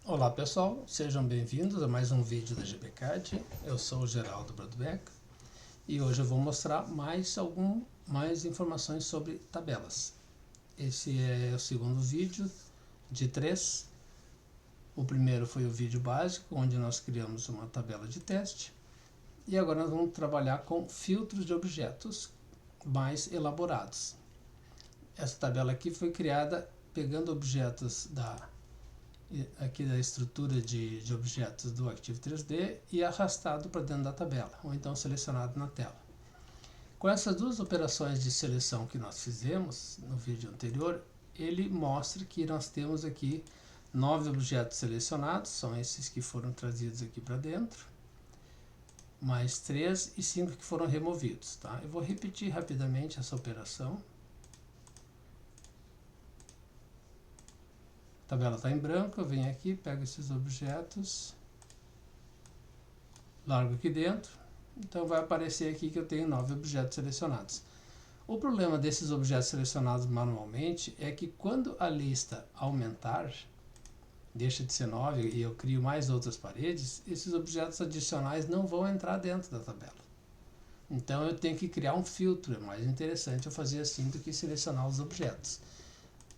Olá pessoal, sejam bem-vindos a mais um vídeo da GBCAD. Eu sou o Geraldo Brodbeck e hoje eu vou mostrar mais informações sobre tabelas. Esse é o segundo vídeo de 3. O primeiro foi o vídeo básico, onde nós criamos uma tabela de teste. E agora nós vamos trabalhar com filtros de objetos mais elaborados. Essa tabela aqui foi criada pegando objetos aqui da estrutura de objetos do Active 3D e arrastado para dentro da tabela, ou então selecionado na tela. Com essas duas operações de seleção que nós fizemos no vídeo anterior, ele mostra que nós temos aqui 9 objetos selecionados, são esses que foram trazidos aqui para dentro, mais 3 e 5 que foram removidos. Tá? Eu vou repetir rapidamente essa operação. A tabela está em branco, eu venho aqui, pego esses objetos, largo aqui dentro, então vai aparecer aqui que eu tenho 9 objetos selecionados. O problema desses objetos selecionados manualmente é que quando a lista aumentar, deixa de ser 9 e eu crio mais outras paredes, esses objetos adicionais não vão entrar dentro da tabela. Então eu tenho que criar um filtro, é mais interessante eu fazer assim do que selecionar os objetos.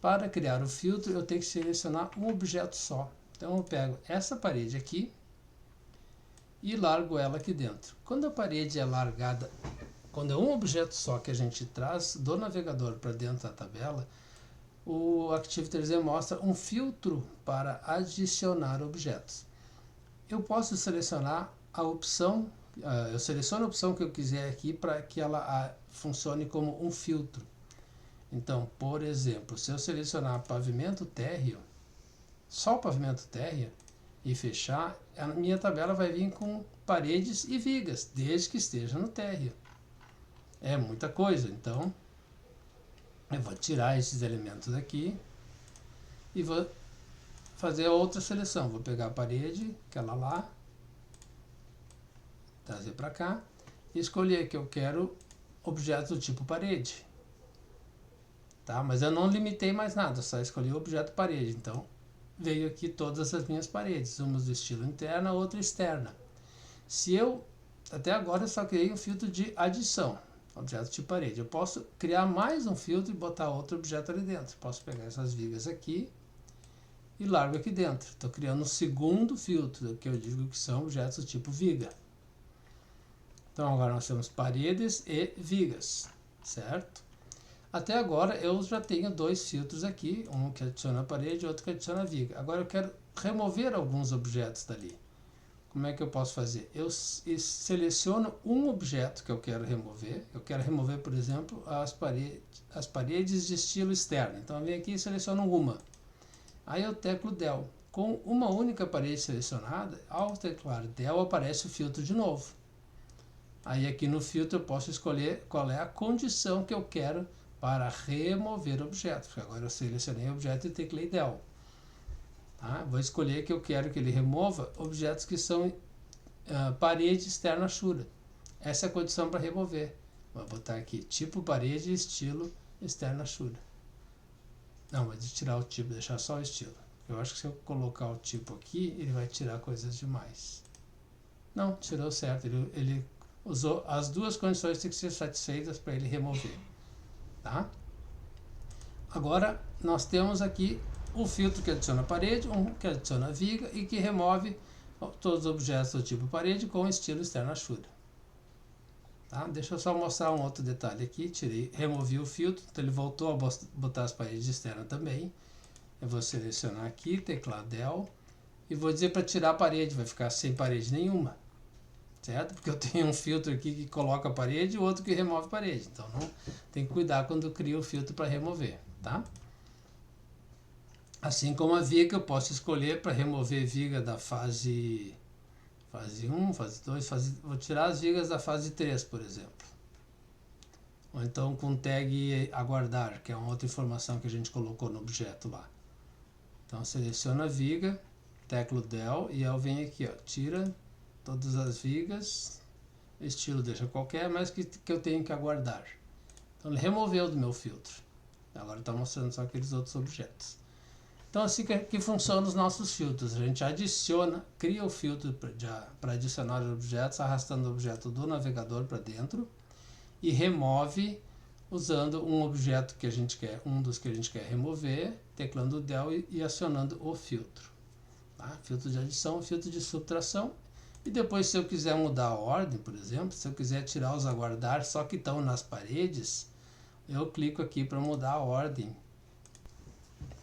Para criar o filtro, eu tenho que selecionar um objeto só. Então eu pego essa parede aqui e largo ela aqui dentro. Quando a parede é largada, quando é um objeto só que a gente traz do navegador para dentro da tabela, o Active 3D mostra um filtro para adicionar objetos. Eu posso selecionar a opção, eu seleciono a opção que eu quiser aqui para que ela funcione como um filtro. Então, por exemplo, se eu selecionar pavimento térreo, só o pavimento térreo, e fechar, a minha tabela vai vir com paredes e vigas, desde que esteja no térreo. É muita coisa, então eu vou tirar esses elementos aqui e vou fazer outra seleção. Vou pegar a parede, aquela lá, trazer para cá, e escolher que eu quero objeto do tipo parede. Tá? Mas eu não limitei mais nada, só escolhi o objeto parede. Então veio aqui todas as minhas paredes, uma do estilo interna, outra externa. Até agora eu só criei um filtro de adição, objeto tipo parede. Eu posso criar mais um filtro e botar outro objeto ali dentro. Posso pegar essas vigas aqui e largo aqui dentro. Estou criando um segundo filtro, que eu digo que são objetos do tipo viga. Então agora nós temos paredes e vigas, certo? Até agora eu já tenho dois filtros aqui, um que adiciona a parede e outro que adiciona a viga. Agora eu quero remover alguns objetos dali. Como é que eu posso fazer? Eu seleciono um objeto que eu quero remover. Eu quero remover, por exemplo, as paredes de estilo externo. Então eu venho aqui e seleciono uma. Aí eu teclo Del. Com uma única parede selecionada, ao teclar Del aparece o filtro de novo. Aí aqui no filtro eu posso escolher qual é a condição que eu quero para remover objetos. Porque agora eu selecionei o objeto e teclei Del. Tá? Vou escolher que eu quero que ele remova objetos que são parede externa Shura. Essa é a condição para remover. Vou botar aqui tipo parede estilo externa Shura. Não, vou tirar o tipo, deixar só o estilo. Eu acho que se eu colocar o tipo aqui, ele vai tirar coisas demais. Não, tirou certo. Ele usou as duas condições que têm que ser satisfeitas para ele remover. Tá? Agora nós temos aqui o filtro que adiciona parede, um que adiciona viga e que remove todos os objetos do tipo parede com estilo externo Shura. Tá? Deixa eu só mostrar um outro detalhe aqui. Removi o filtro, então ele voltou a botar as paredes externas também. Eu vou selecionar aqui, teclar Del e vou dizer para tirar a parede, vai ficar sem parede nenhuma. Certo? Porque eu tenho um filtro aqui que coloca a parede e outro que remove a parede. Então não tem que cuidar quando eu crio o filtro para remover, tá? Assim como a viga, eu posso escolher para remover viga da fase 1, fase 2, vou tirar as vigas da fase 3, por exemplo. Ou então com tag aguardar, que é uma outra informação que a gente colocou no objeto lá. Então seleciono a viga, teclo Del e eu venho aqui, ó, tira todas as vigas, estilo deixa qualquer, mas que eu tenho que aguardar. Então ele removeu do meu filtro. Agora está mostrando só aqueles outros objetos. Então assim que funcionam os nossos filtros. A gente adiciona, cria o filtro para adicionar objetos, arrastando o objeto do navegador para dentro e remove usando um objeto que a gente quer, um dos que a gente quer remover, teclando del e acionando o filtro. Tá? Filtro de adição, filtro de subtração. E depois, se eu quiser mudar a ordem, por exemplo, se eu quiser tirar os aguardar só que estão nas paredes, eu clico aqui para mudar a ordem.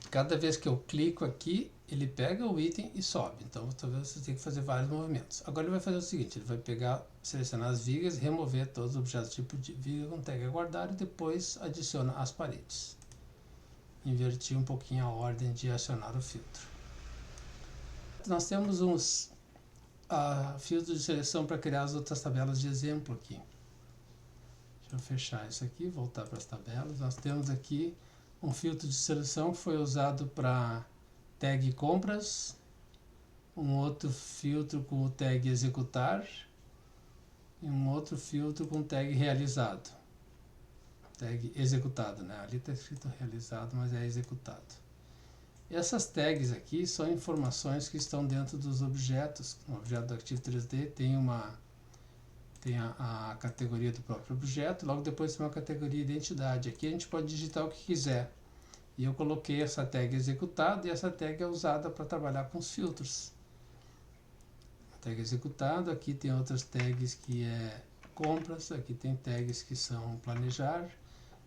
Cada vez que eu clico aqui, ele pega o item e sobe. Então, talvez você tenha que fazer vários movimentos. Agora ele vai fazer o seguinte, ele vai pegar, selecionar as vigas, remover todos os objetos tipo de viga com tag aguardar e depois adiciona as paredes. Invertir um pouquinho a ordem de acionar o filtro. Nós temos uns filtros de seleção para criar as outras tabelas de exemplo aqui. Deixa eu fechar isso aqui, voltar para as tabelas. Nós temos aqui um filtro de seleção que foi usado para tag compras, um outro filtro com o tag executar e um outro filtro com tag realizado. Tag executado, né? Ali está escrito realizado, mas é executado. Essas tags aqui são informações que estão dentro dos objetos. No objeto do Active 3D tem a categoria do próprio objeto, logo depois tem uma categoria identidade. Aqui a gente pode digitar o que quiser. E eu coloquei essa tag executado e essa tag é usada para trabalhar com os filtros. A tag executado, aqui tem outras tags que é compras, aqui tem tags que são planejar.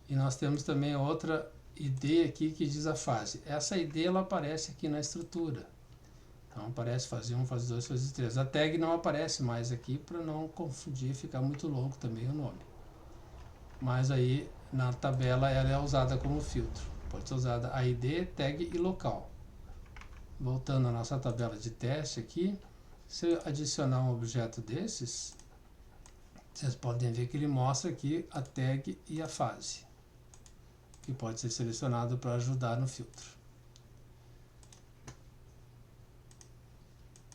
E nós temos também outra ID aqui que diz a fase. Essa ID ela aparece aqui na estrutura. Então aparece fase 1, fase 2, fase 3. A tag não aparece mais aqui para não confundir, ficar muito longo também o nome. Mas aí na tabela ela é usada como filtro. Pode ser usada a ID, tag e local. Voltando à nossa tabela de teste aqui, se eu adicionar um objeto desses, vocês podem ver que ele mostra aqui a tag e a fase, que pode ser selecionado para ajudar no filtro.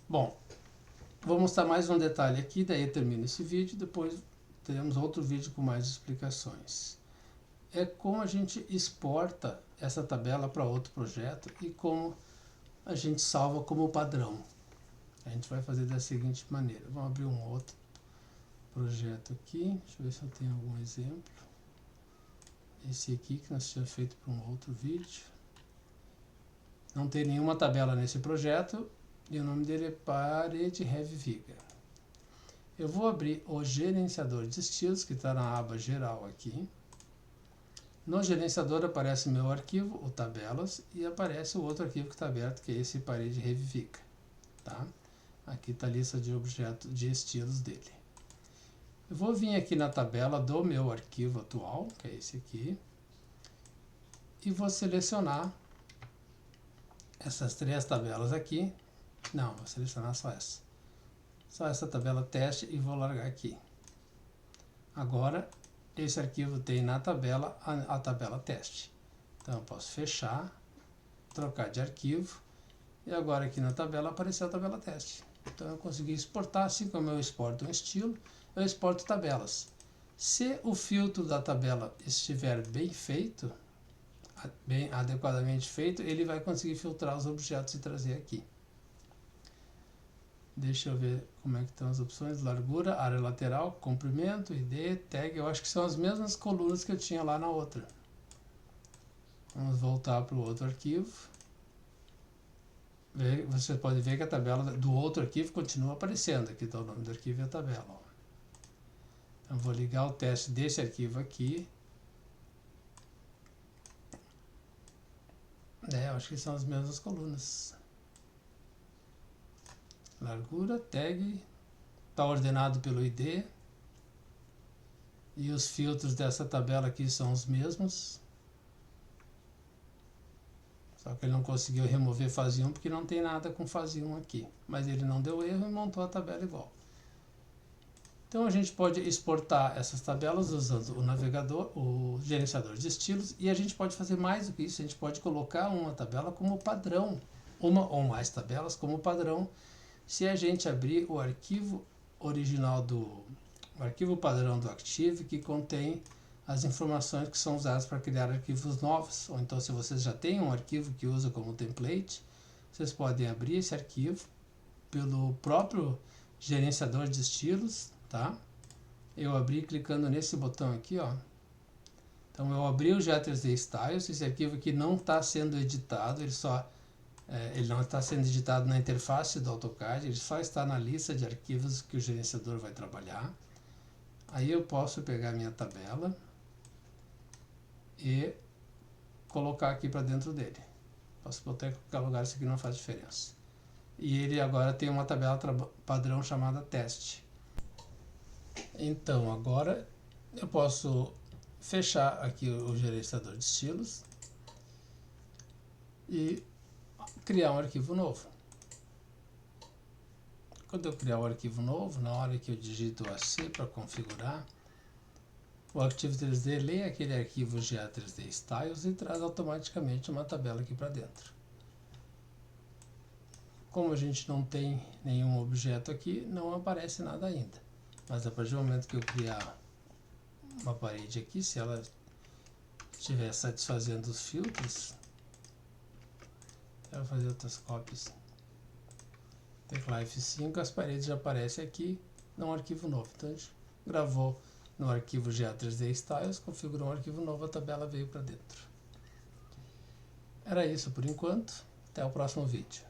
Bom, vou mostrar mais um detalhe aqui, daí eu termino esse vídeo, depois teremos outro vídeo com mais explicações. É como a gente exporta essa tabela para outro projeto e como a gente salva como padrão. A gente vai fazer da seguinte maneira. Vamos abrir um outro projeto aqui. Deixa eu ver se eu tenho algum exemplo. Esse aqui que nós tínhamos feito para um outro vídeo. Não tem nenhuma tabela nesse projeto e o nome dele é Parede Heavy Viga. Eu vou abrir o gerenciador de estilos que está na aba geral aqui. No gerenciador aparece meu arquivo, o tabelas, e aparece o outro arquivo que está aberto, que é esse Parede Heavy Viga. Tá? Aqui está a lista de objetos de estilos dele. Eu vou vir aqui na tabela do meu arquivo atual, que é esse aqui, e vou selecionar essas três tabelas aqui. Não, vou selecionar só essa. Só essa tabela teste e vou largar aqui. Agora, esse arquivo tem na tabela a tabela teste. Então eu posso fechar, trocar de arquivo, e agora aqui na tabela apareceu a tabela teste. Então eu consegui exportar, assim como eu exporto um estilo, eu exporto tabelas. Se o filtro da tabela estiver bem feito, bem adequadamente feito, ele vai conseguir filtrar os objetos e trazer aqui. Deixa eu ver como é que estão as opções. Largura, área lateral, comprimento, ID, tag. Eu acho que são as mesmas colunas que eu tinha lá na outra. Vamos voltar para o outro arquivo. Você pode ver que a tabela do outro arquivo continua aparecendo. Aqui está o nome do arquivo e a tabela. Ó. Então vou ligar o teste desse arquivo aqui. Eu acho que são as mesmas colunas. Largura, tag, está ordenado pelo ID. E os filtros dessa tabela aqui são os mesmos. Só que ele não conseguiu remover fase 1 porque não tem nada com fase 1 aqui. Mas ele não deu erro e montou a tabela igual. Então a gente pode exportar essas tabelas usando o navegador, o gerenciador de estilos. E a gente pode fazer mais do que isso. A gente pode colocar uma tabela como padrão. Uma ou mais tabelas como padrão. Se a gente abrir o arquivo original o arquivo padrão do Active, que contém as informações que são usadas para criar arquivos novos, ou então se vocês já têm um arquivo que usa como template, vocês podem abrir esse arquivo pelo próprio gerenciador de estilos, tá? Eu abri clicando nesse botão aqui, ó. Então eu abri o GA3D Styles, esse arquivo aqui não está sendo editado, ele não está sendo editado na interface do AutoCAD, ele só está na lista de arquivos que o gerenciador vai trabalhar. Aí eu posso pegar minha tabela e colocar aqui para dentro dele. Posso botar em qualquer lugar, isso aqui não faz diferença. E ele agora tem uma tabela padrão chamada teste. Então agora eu posso fechar aqui o gerenciador de estilos e criar um arquivo novo. Quando eu criar um arquivo novo, na hora que eu digito AC para configurar, o Active 3D lê aquele arquivo GA3D Styles e traz automaticamente uma tabela aqui para dentro. Como a gente não tem nenhum objeto aqui, não aparece nada ainda. Mas a partir do momento que eu criar uma parede aqui, se ela estiver satisfazendo os filtros, eu vou fazer outras cópias. Teclar F5, as paredes já aparecem aqui num arquivo novo. Então a gente gravou no arquivo GA3D Styles, configurou um arquivo novo, a tabela veio para dentro. Era isso por enquanto, até o próximo vídeo.